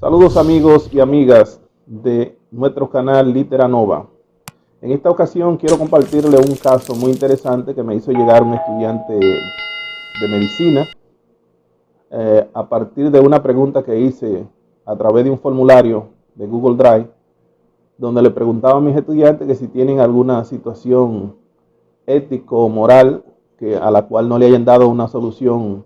Saludos amigos y amigas de nuestro canal Litera Nova. En esta ocasión quiero compartirle un caso muy interesante que me hizo llegar un estudiante de medicina a partir de una pregunta que hice a través de un formulario de Google Drive, donde le preguntaba a mis estudiantes que si tienen alguna situación ético o moral a la cual no le hayan dado una solución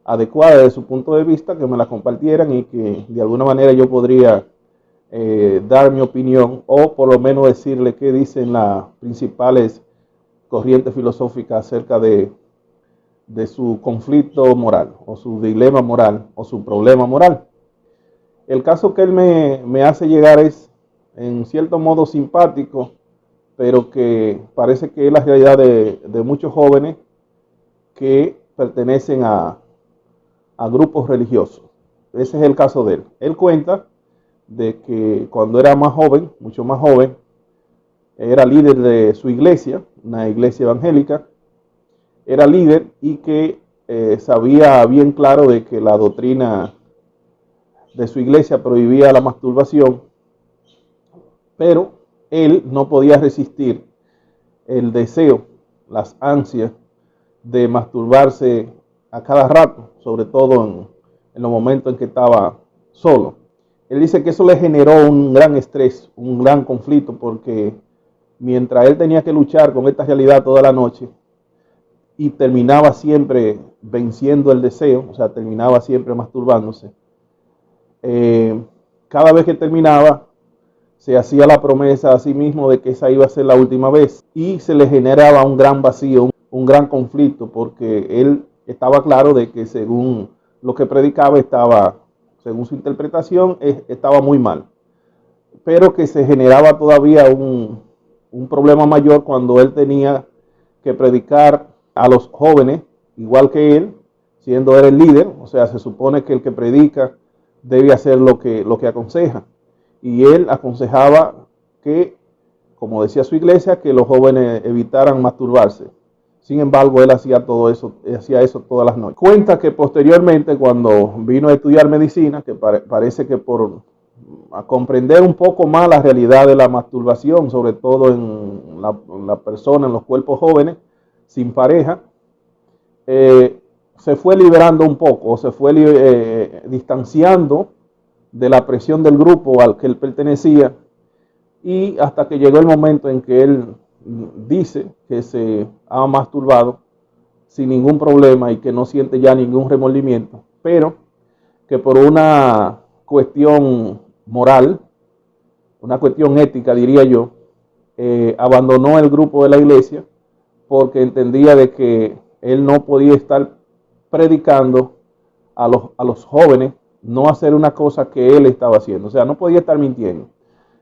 adecuada desde su punto de vista, que me la compartieran y que de alguna manera yo podría dar mi opinión o por lo menos decirle qué dicen las principales corrientes filosóficas acerca de su conflicto moral o su dilema moral o su problema moral. El caso que él me hace llegar es en cierto modo simpático, pero que parece que es la realidad de muchos jóvenes que pertenecen a grupos religiosos. Ese es el caso de él. Él cuenta de que cuando era más joven, mucho más joven, era líder de su iglesia, una iglesia evangélica, era líder y que sabía bien claro de que la doctrina de su iglesia prohibía la masturbación, pero él no podía resistir el deseo, las ansias de masturbarse a cada rato, sobre todo en los momentos en que estaba solo. Él dice que eso le generó un gran estrés, un gran conflicto, porque mientras él tenía que luchar con esta realidad toda la noche y terminaba siempre venciendo el deseo, o sea, terminaba siempre masturbándose, cada vez que terminaba se hacía la promesa a sí mismo de que esa iba a ser la última vez y se le generaba un gran vacío, un gran conflicto, porque él estaba claro de que según lo que predicaba según su interpretación, estaba muy mal, pero que se generaba todavía un problema mayor cuando él tenía que predicar a los jóvenes, igual que él, siendo él el líder. O sea, se supone que el que predica debe hacer lo que aconseja, y él aconsejaba que, como decía su iglesia, que los jóvenes evitaran masturbarse. Sin embargo, él hacía eso todas las noches. Cuenta que posteriormente, cuando vino a estudiar medicina, que parece que a comprender un poco más la realidad de la masturbación, sobre todo en la persona, en los cuerpos jóvenes, sin pareja, se fue liberando un poco, se fue distanciando de la presión del grupo al que él pertenecía, y hasta que llegó el momento en que él dice que se ha masturbado sin ningún problema y que no siente ya ningún remordimiento, pero que por una cuestión moral, una cuestión ética, diría yo, abandonó el grupo de la iglesia porque entendía de que él no podía estar predicando a los jóvenes no hacer una cosa que él estaba haciendo. O sea, no podía estar mintiendo.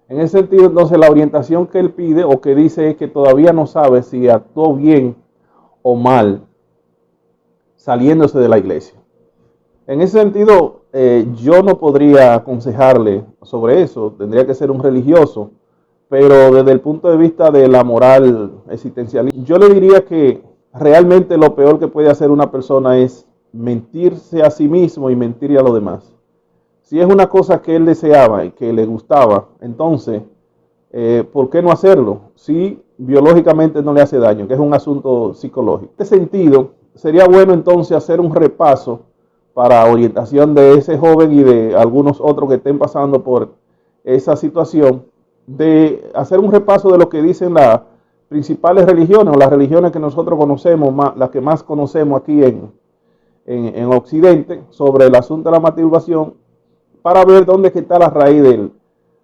En ese sentido, entonces, la orientación que él pide o que dice es que todavía no sabe si actuó bien o mal saliéndose de la iglesia. En ese sentido, yo no podría aconsejarle sobre eso, tendría que ser un religioso, pero desde el punto de vista de la moral existencialista, yo le diría que realmente lo peor que puede hacer una persona es mentirse a sí mismo y mentir a los demás. Si es una cosa que él deseaba y que le gustaba, entonces, ¿por qué no hacerlo? Si biológicamente no le hace daño, que es un asunto psicológico. En este sentido, sería bueno entonces hacer un repaso para orientación de ese joven y de algunos otros que estén pasando por esa situación, de hacer un repaso de lo que dicen las principales religiones o las religiones que nosotros conocemos, las que más conocemos aquí en Occidente, sobre el asunto de la masturbación, para ver dónde está la raíz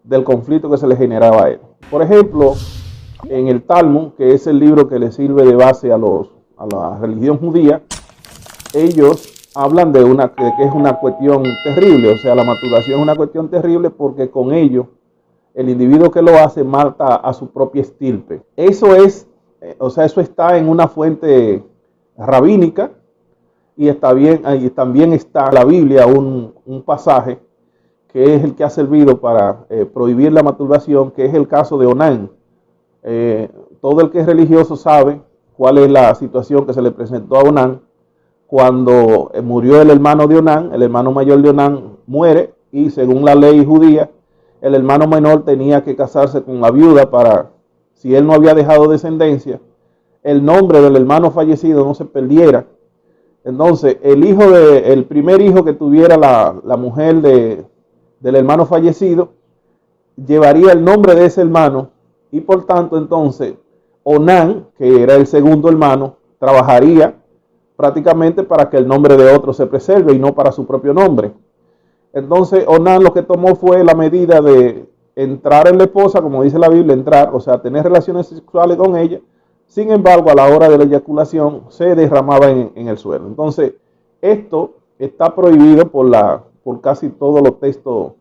del conflicto que se le generaba a él. Por ejemplo, en el Talmud, que es el libro que le sirve de base a la religión judía, ellos hablan de que es una cuestión terrible. O sea, la masturbación es una cuestión terrible porque con ello el individuo que lo hace mata a su propia estirpe. Eso está en una fuente rabínica, y también está en la Biblia un pasaje que es el que ha servido para prohibir la masturbación, que es el caso de Onán. Todo el que es religioso sabe cuál es la situación que se le presentó a Onán cuando murió el hermano de Onán. El hermano mayor de Onán muere y según la ley judía, el hermano menor tenía que casarse con la viuda para, si él no había dejado descendencia, el nombre del hermano fallecido no se perdiera. Entonces, el primer hijo que tuviera la mujer del hermano fallecido, llevaría el nombre de ese hermano, y por tanto, entonces, Onán, que era el segundo hermano, trabajaría prácticamente para que el nombre de otro se preserve y no para su propio nombre. Entonces, Onán lo que tomó fue la medida de entrar en la esposa, como dice la Biblia, entrar, o sea, tener relaciones sexuales con ella. Sin embargo, a la hora de la eyaculación se derramaba en el suelo. Entonces, esto está prohibido por casi todos los textos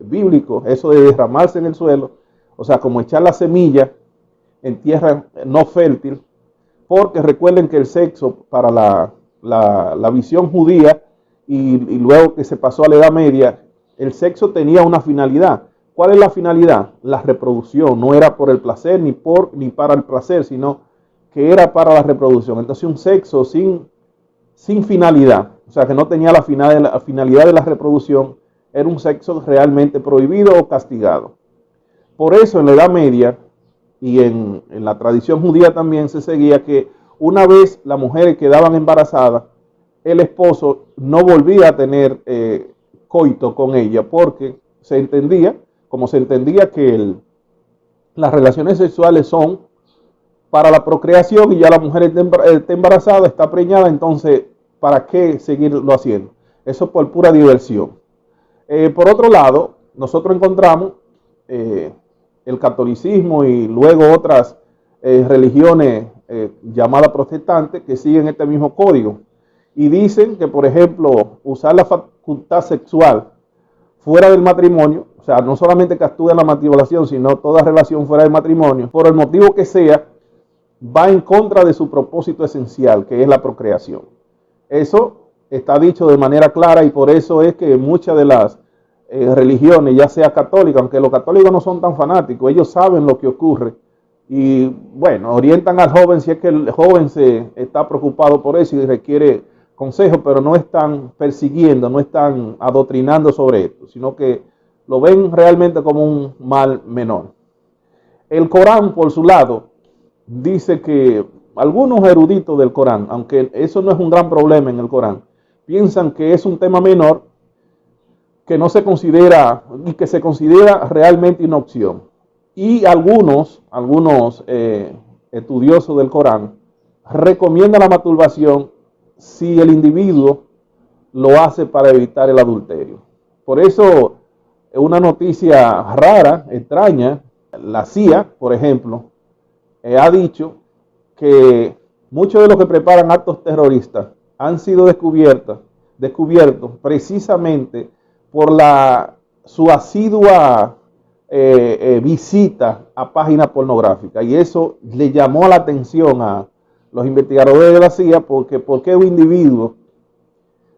bíblicos, eso de derramarse en el suelo, o sea, como echar la semilla en tierra no fértil, porque recuerden que el sexo para la visión judía y luego que se pasó a la Edad Media, el sexo tenía una finalidad. ¿Cuál es la finalidad? La reproducción. No era por el placer ni para el placer, sino que era para la reproducción. Entonces un sexo sin finalidad, o sea que no tenía la finalidad de la reproducción, era un sexo realmente prohibido o castigado. Por eso en la Edad Media y en la tradición judía también se seguía que una vez las mujeres quedaban embarazadas, el esposo no volvía a tener coito con ella, porque se entendía, como se entendía que las relaciones sexuales son para la procreación y ya la mujer está embarazada, está preñada, entonces, ¿para qué seguirlo haciendo? Eso por pura diversión. Por otro lado, nosotros encontramos el catolicismo y luego otras religiones llamadas protestantes que siguen este mismo código y dicen que, por ejemplo, usar la facultad sexual fuera del matrimonio, o sea, no solamente que actúe la masturbación, sino toda relación fuera del matrimonio, por el motivo que sea, va en contra de su propósito esencial, que es la procreación. Eso está dicho de manera clara y por eso es que muchas de las religiones, ya sea católicas, aunque los católicos no son tan fanáticos, ellos saben lo que ocurre y bueno, orientan al joven si es que el joven se está preocupado por eso y requiere consejo, pero no están persiguiendo, no están adoctrinando sobre esto, sino que lo ven realmente como un mal menor. El Corán, por su lado, dice que algunos eruditos del Corán, aunque eso no es un gran problema en el Corán, piensan que es un tema menor que no se considera y que se considera realmente una opción. Y algunos estudiosos del Corán recomiendan la masturbación si el individuo lo hace para evitar el adulterio. Por eso, una noticia rara, extraña, la CIA, por ejemplo, ha dicho que muchos de los que preparan actos terroristas han sido descubiertos precisamente por su asidua visita a páginas pornográficas. Y eso le llamó la atención a los investigadores de la CIA porque ¿por qué un individuo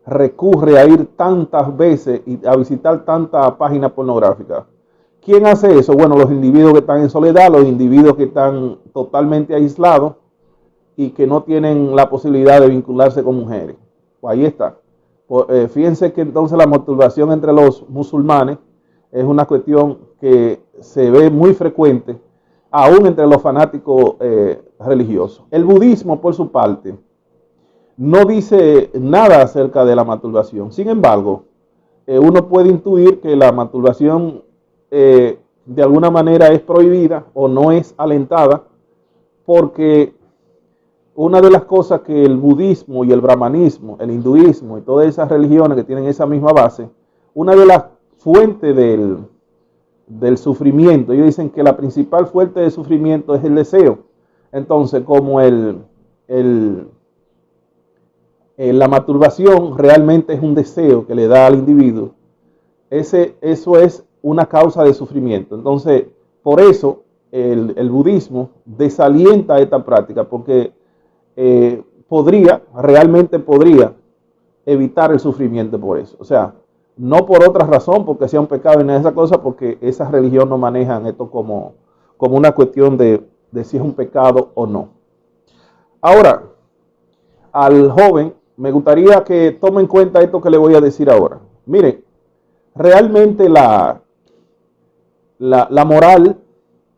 recurre a ir tantas veces y a visitar tantas páginas pornográficas? ¿Quién hace eso? Bueno, los individuos que están en soledad, los individuos que están totalmente aislados y que no tienen la posibilidad de vincularse con mujeres. Pues ahí está. Fíjense que entonces la masturbación entre los musulmanes es una cuestión que se ve muy frecuente, aún entre los fanáticos religiosos. El budismo, por su parte, no dice nada acerca de la masturbación. Sin embargo, uno puede intuir que la masturbación de alguna manera es prohibida o no es alentada, porque una de las cosas que el budismo y el brahmanismo, el hinduismo y todas esas religiones que tienen esa misma base, una de las fuentes del sufrimiento, ellos dicen que la principal fuente de sufrimiento es el deseo. Entonces, como la masturbación realmente es un deseo que le da al individuo, eso es una causa de sufrimiento. Entonces, por eso el budismo desalienta esta práctica, porque realmente podría evitar el sufrimiento por eso. O sea, no por otra razón, porque sea un pecado y nada de esa cosa, porque esas religiones no manejan esto como una cuestión de si es un pecado o no. Ahora, al joven, me gustaría que tome en cuenta esto que le voy a decir ahora. Miren, realmente la moral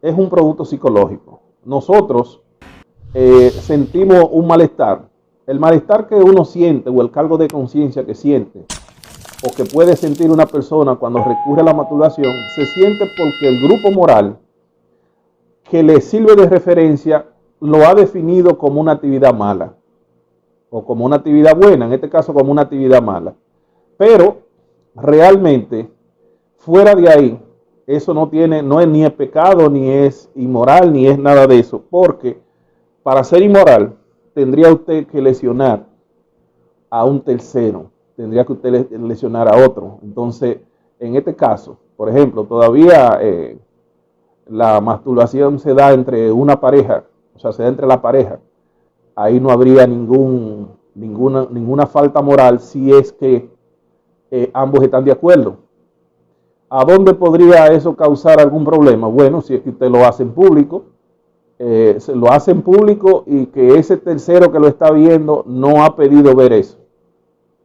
es un producto psicológico. Nosotros sentimos un malestar. El malestar que uno siente o el cargo de conciencia que siente o que puede sentir una persona cuando recurre a la masturbación se siente porque el grupo moral que le sirve de referencia lo ha definido como una actividad mala o como una actividad buena, en este caso como una actividad mala. Pero realmente fuera de ahí eso no es ni el pecado, ni es inmoral, ni es nada de eso, porque para ser inmoral tendría usted que lesionar a un tercero, tendría que usted lesionar a otro. Entonces, en este caso, por ejemplo, todavía la masturbación se da entre una pareja, o sea, se da entre la pareja, ahí no habría ninguna falta moral si es que ambos están de acuerdo. ¿A dónde podría eso causar algún problema? Bueno, si es que usted lo hace en público, se lo hace en público y que ese tercero que lo está viendo no ha pedido ver eso,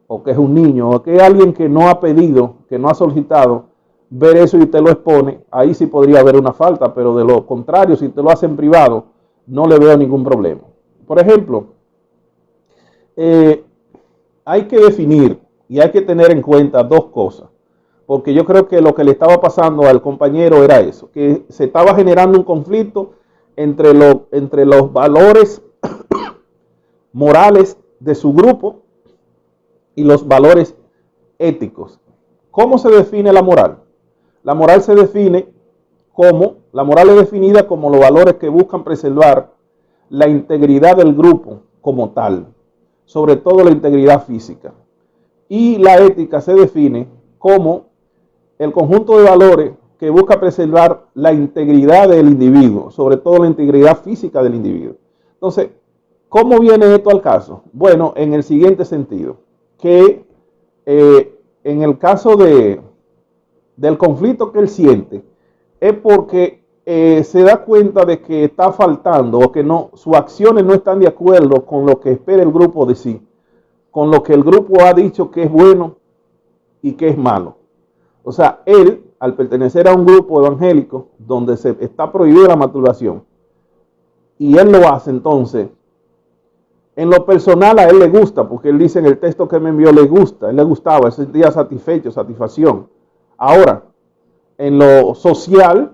o que es un niño, o que es alguien que no ha pedido, que no ha solicitado ver eso y usted lo expone, ahí sí podría haber una falta, pero de lo contrario, si usted lo hace en privado, no le veo ningún problema. Por ejemplo, hay que definir y hay que tener en cuenta dos cosas, porque yo creo que lo que le estaba pasando al compañero era eso, que se estaba generando un conflicto entre los valores morales de su grupo y los valores éticos. ¿Cómo se define la moral? La moral se define la moral es definida como los valores que buscan preservar la integridad del grupo como tal, sobre todo la integridad física. Y la ética se define como el conjunto de valores que busca preservar la integridad del individuo, sobre todo la integridad física del individuo. Entonces, ¿cómo viene esto al caso? Bueno, en el siguiente sentido, que en el caso del conflicto que él siente, es porque se da cuenta de que está faltando o que sus acciones no están de acuerdo con lo que espera el grupo de sí, con lo que el grupo ha dicho que es bueno y que es malo. O sea, él, al pertenecer a un grupo evangélico donde se está prohibida la masturbación, y él lo hace, entonces, en lo personal a él le gusta, porque él dice en el texto que me envió, le gusta, él le gustaba, ese día satisfecho, satisfacción. Ahora, en lo social,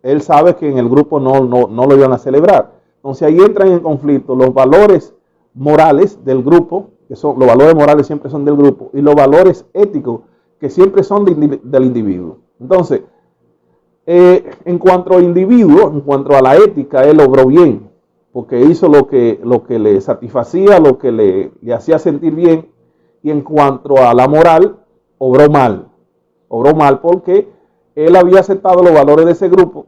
él sabe que en el grupo no lo iban a celebrar. Entonces ahí entran en conflicto los valores morales del grupo, que son los valores morales siempre son del grupo, y los valores éticos que siempre son del individuo. Entonces, en cuanto al individuo, en cuanto a la ética, él obró bien, porque hizo lo que le satisfacía, lo que le hacía sentir bien, y en cuanto a la moral, obró mal porque él había aceptado los valores de ese grupo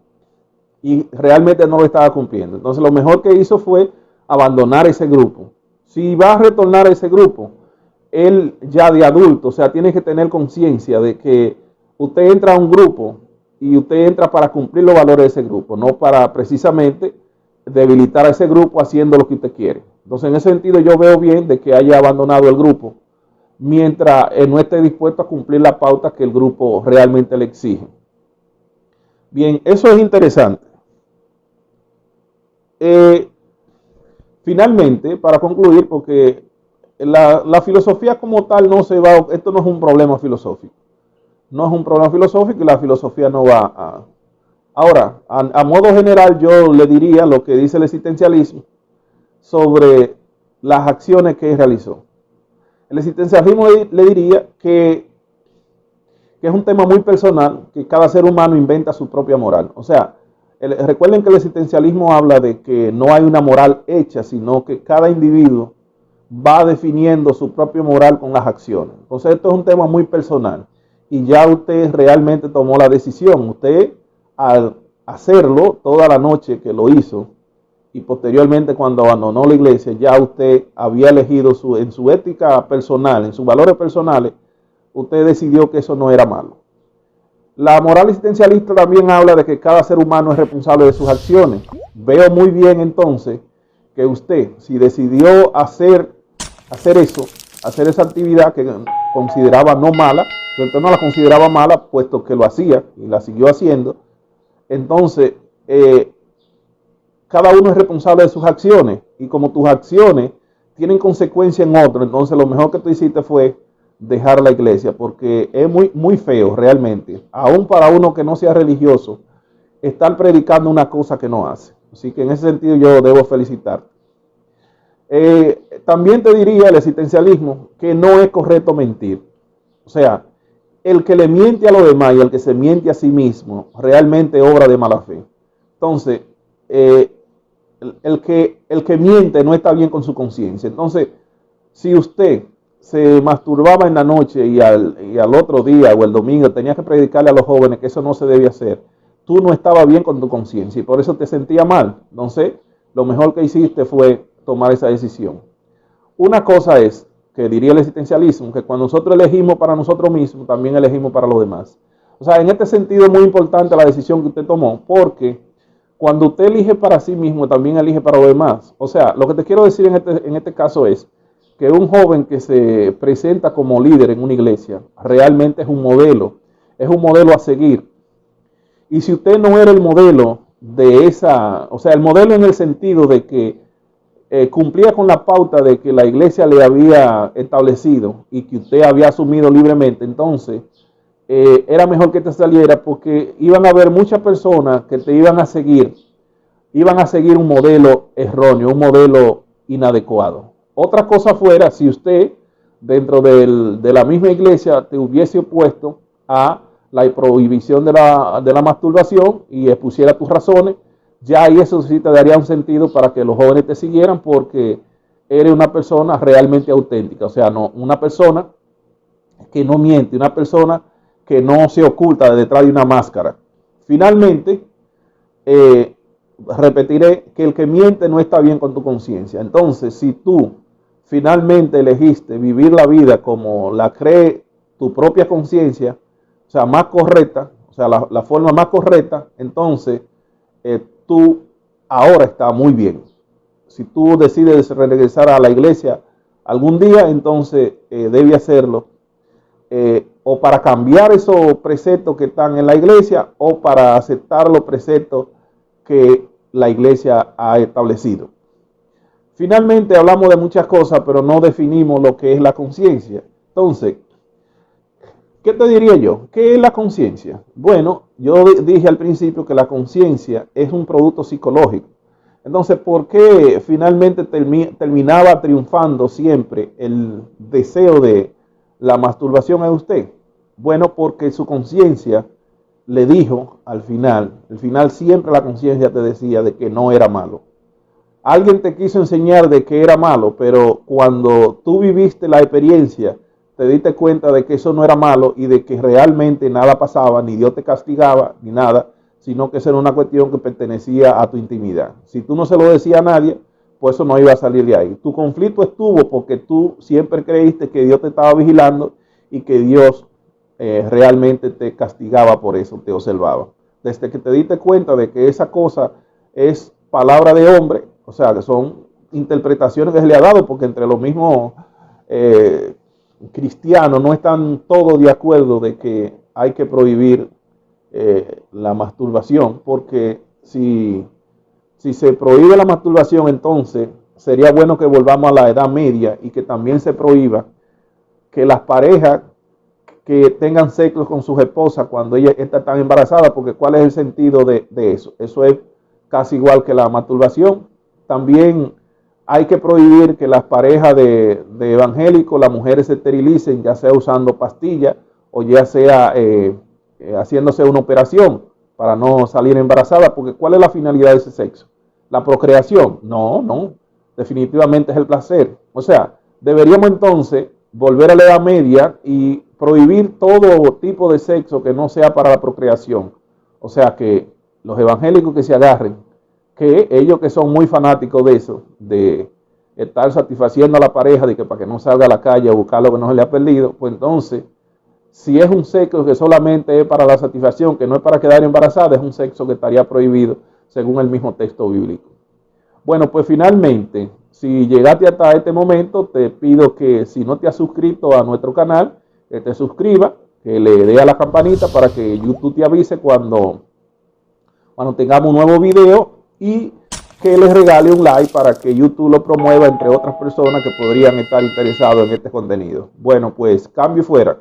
y realmente no lo estaba cumpliendo. Entonces lo mejor que hizo fue abandonar ese grupo. Si va a retornar a ese grupo, él ya de adulto, o sea, tiene que tener conciencia de que usted entra a un grupo y usted entra para cumplir los valores de ese grupo, no para precisamente debilitar a ese grupo haciendo lo que usted quiere. Entonces en ese sentido yo veo bien de que haya abandonado el grupo mientras no esté dispuesto a cumplir la pauta que el grupo realmente le exige. Bien, eso es interesante. Finalmente, para concluir, porque la filosofía como tal esto no es un problema filosófico. No es un problema filosófico y la filosofía no va a... Ahora, a modo general yo le diría lo que dice el existencialismo sobre las acciones que él realizó. El existencialismo le diría que es un tema muy personal, que cada ser humano inventa su propia moral. O sea, recuerden que el existencialismo habla de que no hay una moral hecha, sino que cada individuo va definiendo su propia moral con las acciones. Entonces esto es un tema muy personal y ya usted realmente tomó la decisión. Usted al hacerlo toda la noche que lo hizo y posteriormente cuando abandonó la iglesia, ya usted había elegido en su ética personal, en sus valores personales, usted decidió que eso no era malo. La moral existencialista también habla de que cada ser humano es responsable de sus acciones. Veo muy bien entonces que usted, si decidió hacer esa actividad, que consideraba no mala, entonces no la consideraba mala puesto que lo hacía y la siguió haciendo. Entonces, cada uno es responsable de sus acciones y como tus acciones tienen consecuencia en otro, entonces lo mejor que tú hiciste fue dejar la iglesia, porque es muy feo realmente, aún para uno que no sea religioso, estar predicando una cosa que no hace. Así que en ese sentido yo debo felicitarte. También te diría el existencialismo que no es correcto mentir. O sea, el que le miente a los demás y el que se miente a sí mismo realmente obra de mala fe. Entonces, el que miente no está bien con su conciencia. Entonces, si usted se masturbaba en la noche y al otro día o el domingo tenía que predicarle a los jóvenes que eso no se debía hacer, tú no estabas bien con tu conciencia y por eso te sentías mal. Entonces, lo mejor que hiciste fue tomar esa decisión. Una cosa es, que diría el existencialismo, que cuando nosotros elegimos para nosotros mismos, también elegimos para los demás. O sea, en este sentido es muy importante la decisión que usted tomó, porque cuando usted elige para sí mismo, también elige para los demás. O sea, lo que te quiero decir en este caso es que un joven que se presenta como líder en una iglesia realmente es un modelo a seguir. Y si usted no era el modelo de esa, o sea, el modelo en el sentido de que cumplía con la pauta de que la iglesia le había establecido y que usted había asumido libremente, entonces era mejor que te saliera porque iban a haber muchas personas que te iban a seguir un modelo erróneo, un modelo inadecuado. Otra cosa fuera si usted dentro de la misma iglesia te hubiese opuesto a la prohibición de la masturbación y expusiera tus razones, ya ahí eso sí te daría un sentido para que los jóvenes te siguieran porque eres una persona realmente auténtica, o sea, no una persona que no miente, una persona que no se oculta detrás de una máscara. Finalmente, repetiré que el que miente no está bien con tu conciencia. Entonces, si tú finalmente elegiste vivir la vida como la cree tu propia conciencia, o sea, más correcta, o sea, la forma más correcta, entonces tú ahora estás muy bien. Si tú decides regresar a la iglesia algún día, entonces debe hacerlo o para cambiar esos preceptos que están en la iglesia o para aceptar los preceptos que la iglesia ha establecido. Finalmente hablamos de muchas cosas, pero no definimos lo que es la conciencia. Entonces, ¿qué te diría yo? ¿Qué es la conciencia? Bueno, yo dije al principio que la conciencia es un producto psicológico. Entonces, ¿por qué finalmente terminaba triunfando siempre el deseo de la masturbación a usted? Bueno, porque su conciencia le dijo al final siempre la conciencia te decía de que no era malo. Alguien te quiso enseñar de que era malo, pero cuando tú viviste la experiencia, te diste cuenta de que eso no era malo y de que realmente nada pasaba, ni Dios te castigaba, ni nada, sino que eso era una cuestión que pertenecía a tu intimidad. Si tú no se lo decías a nadie, pues eso no iba a salir de ahí. Tu conflicto estuvo porque tú siempre creíste que Dios te estaba vigilando y que Dios realmente te castigaba por eso, te observaba. Desde que te diste cuenta de que esa cosa es palabra de hombre, o sea, que son interpretaciones que se le ha dado, porque entre los mismos cristianos no están todos de acuerdo de que hay que prohibir la masturbación, porque si se prohíbe la masturbación, entonces sería bueno que volvamos a la Edad Media y que también se prohíba que las parejas que tengan sexo con sus esposas cuando ellas están embarazadas, porque ¿cuál es el sentido de eso? Eso es casi igual que la masturbación. También hay que prohibir que las parejas de evangélicos, las mujeres se esterilicen, ya sea usando pastillas o ya sea haciéndose una operación para no salir embarazada, porque ¿cuál es la finalidad de ese sexo? ¿La procreación? No, definitivamente es el placer. O sea, deberíamos entonces volver a la Edad Media y prohibir todo tipo de sexo que no sea para la procreación. O sea, que los evangélicos que se agarren, que ellos que son muy fanáticos de eso, de estar satisfaciendo a la pareja, de que para que no salga a la calle a buscar lo que no se le ha perdido, pues entonces, si es un sexo que solamente es para la satisfacción, que no es para quedar embarazada, es un sexo que estaría prohibido según el mismo texto bíblico. Bueno, pues finalmente, si llegaste hasta este momento, te pido que si no te has suscrito a nuestro canal, que te suscriba, que le dé a la campanita para que YouTube te avise cuando tengamos un nuevo video, y que les regale un like para que YouTube lo promueva entre otras personas que podrían estar interesados en este contenido. Bueno, pues cambio fuera.